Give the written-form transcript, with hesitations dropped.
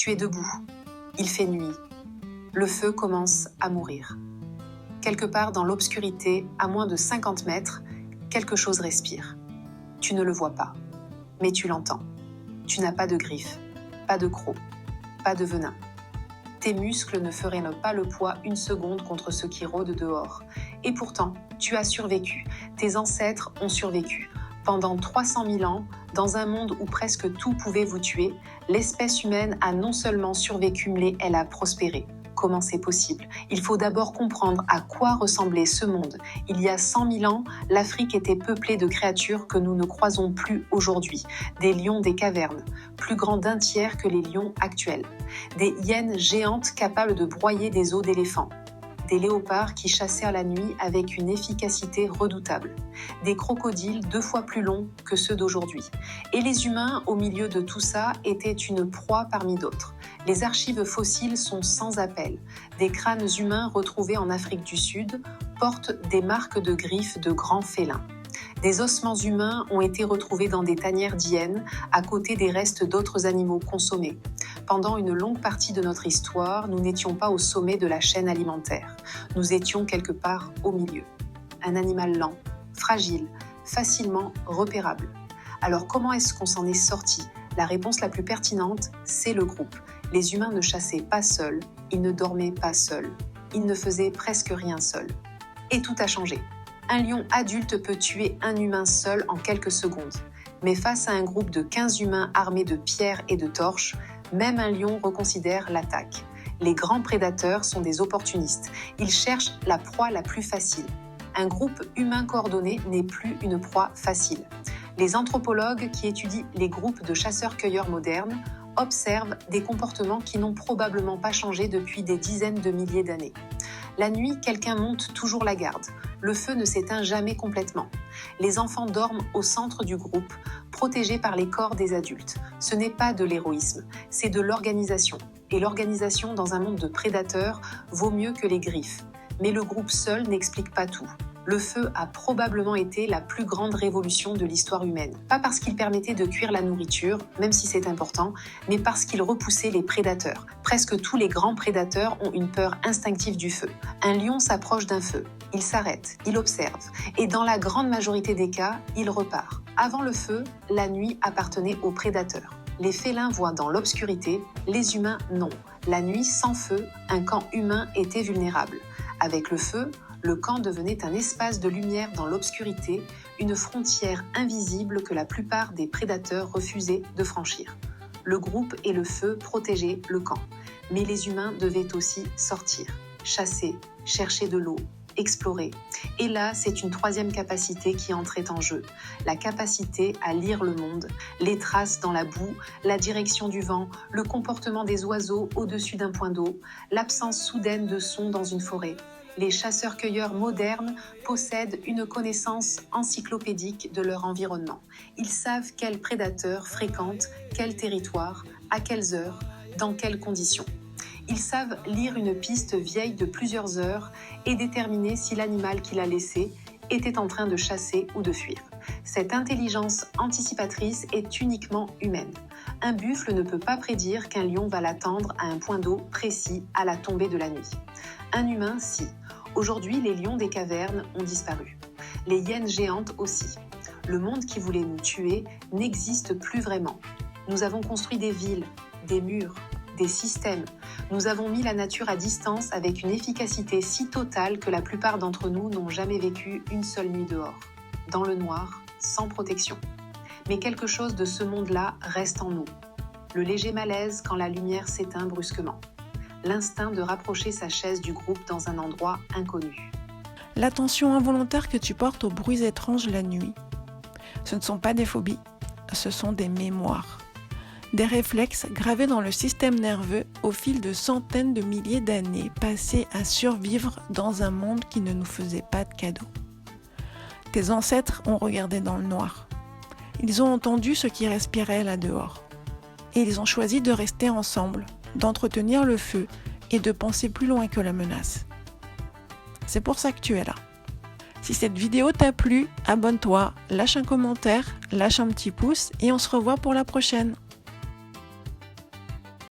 Tu es debout. Il fait nuit. Le feu commence à mourir. Quelque part dans l'obscurité, à moins de 50 mètres, quelque chose respire. Tu ne le vois pas, mais tu l'entends. Tu n'as pas de griffes, pas de crocs, pas de venin. Tes muscles ne feraient pas le poids une seconde contre ce qui rôde dehors. Et pourtant, tu as survécu. Tes ancêtres ont survécu. Pendant 300 000 ans, dans un monde où presque tout pouvait vous tuer, l'espèce humaine a non seulement survécu, mais elle a prospéré. Comment c'est possible? Il faut d'abord comprendre à quoi ressemblait ce monde. Il y a 100 000 ans, l'Afrique était peuplée de créatures que nous ne croisons plus aujourd'hui. Des lions des cavernes, plus grands d'un tiers que les lions actuels. Des hyènes géantes capables de broyer des os d'éléphants. Des léopards qui chassèrent la nuit avec une efficacité redoutable. Des crocodiles 2 fois plus longs que ceux d'aujourd'hui. Et les humains, au milieu de tout ça, étaient une proie parmi d'autres. Les archives fossiles sont sans appel. Des crânes humains retrouvés en Afrique du Sud portent des marques de griffes de grands félins. Des ossements humains ont été retrouvés dans des tanières d'hyènes, à côté des restes d'autres animaux consommés. Pendant une longue partie de notre histoire, nous n'étions pas au sommet de la chaîne alimentaire. Nous étions quelque part au milieu. Un animal lent, fragile, facilement repérable. Alors comment est-ce qu'on s'en est sorti? La réponse la plus pertinente, c'est le groupe. Les humains ne chassaient pas seuls, ils ne dormaient pas seuls, ils ne faisaient presque rien seuls. Et tout a changé. Un lion adulte peut tuer un humain seul en quelques secondes. Mais face à un groupe de 15 humains armés de pierres et de torches, même un lion reconsidère l'attaque. Les grands prédateurs sont des opportunistes. Ils cherchent la proie la plus facile. Un groupe humain coordonné n'est plus une proie facile. Les anthropologues qui étudient les groupes de chasseurs-cueilleurs modernes observent des comportements qui n'ont probablement pas changé depuis des dizaines de milliers d'années. La nuit, quelqu'un monte toujours la garde. Le feu ne s'éteint jamais complètement. Les enfants dorment au centre du groupe, protégés par les corps des adultes. Ce n'est pas de l'héroïsme, c'est de l'organisation. Et l'organisation dans un monde de prédateurs vaut mieux que les griffes. Mais le groupe seul n'explique pas tout. Le feu a probablement été la plus grande révolution de l'histoire humaine. Pas parce qu'il permettait de cuire la nourriture, même si c'est important, mais parce qu'il repoussait les prédateurs. Presque tous les grands prédateurs ont une peur instinctive du feu. Un lion s'approche d'un feu, il s'arrête, il observe, et dans la grande majorité des cas, il repart. Avant le feu, la nuit appartenait aux prédateurs. Les félins voient dans l'obscurité, les humains non. La nuit sans feu, un camp humain était vulnérable. Avec le feu, le camp devenait un espace de lumière dans l'obscurité, une frontière invisible que la plupart des prédateurs refusaient de franchir. Le groupe et le feu protégeaient le camp, mais les humains devaient aussi sortir, chasser, chercher de l'eau, explorer. Et là, c'est une troisième capacité qui entrait en jeu, la capacité à lire le monde, les traces dans la boue, la direction du vent, le comportement des oiseaux au-dessus d'un point d'eau, l'absence soudaine de son dans une forêt. Les chasseurs-cueilleurs modernes possèdent une connaissance encyclopédique de leur environnement. Ils savent quels prédateurs fréquentent quel territoire, à quelles heures, dans quelles conditions. Ils savent lire une piste vieille de plusieurs heures et déterminer si l'animal qui l'a laissé était en train de chasser ou de fuir. Cette intelligence anticipatrice est uniquement humaine. Un buffle ne peut pas prédire qu'un lion va l'attendre à un point d'eau précis à la tombée de la nuit. Un humain, si. Aujourd'hui, les lions des cavernes ont disparu. Les hyènes géantes aussi. Le monde qui voulait nous tuer n'existe plus vraiment. Nous avons construit des villes, des murs, des systèmes. Nous avons mis la nature à distance avec une efficacité si totale que la plupart d'entre nous n'ont jamais vécu une seule nuit dehors, dans le noir, sans protection. Mais quelque chose de ce monde-là reste en nous. Le léger malaise quand la lumière s'éteint brusquement. L'instinct de rapprocher sa chaise du groupe dans un endroit inconnu. L'attention involontaire que tu portes aux bruits étranges la nuit. Ce ne sont pas des phobies, ce sont des mémoires. Des réflexes gravés dans le système nerveux au fil de centaines de milliers d'années passées à survivre dans un monde qui ne nous faisait pas de cadeaux. Tes ancêtres ont regardé dans le noir. Ils ont entendu ce qui respirait là dehors. Et ils ont choisi de rester ensemble, d'entretenir le feu et de penser plus loin que la menace. C'est pour ça que tu es là. Si cette vidéo t'a plu, abonne-toi, lâche un commentaire, lâche un petit pouce et on se revoit pour la prochaine.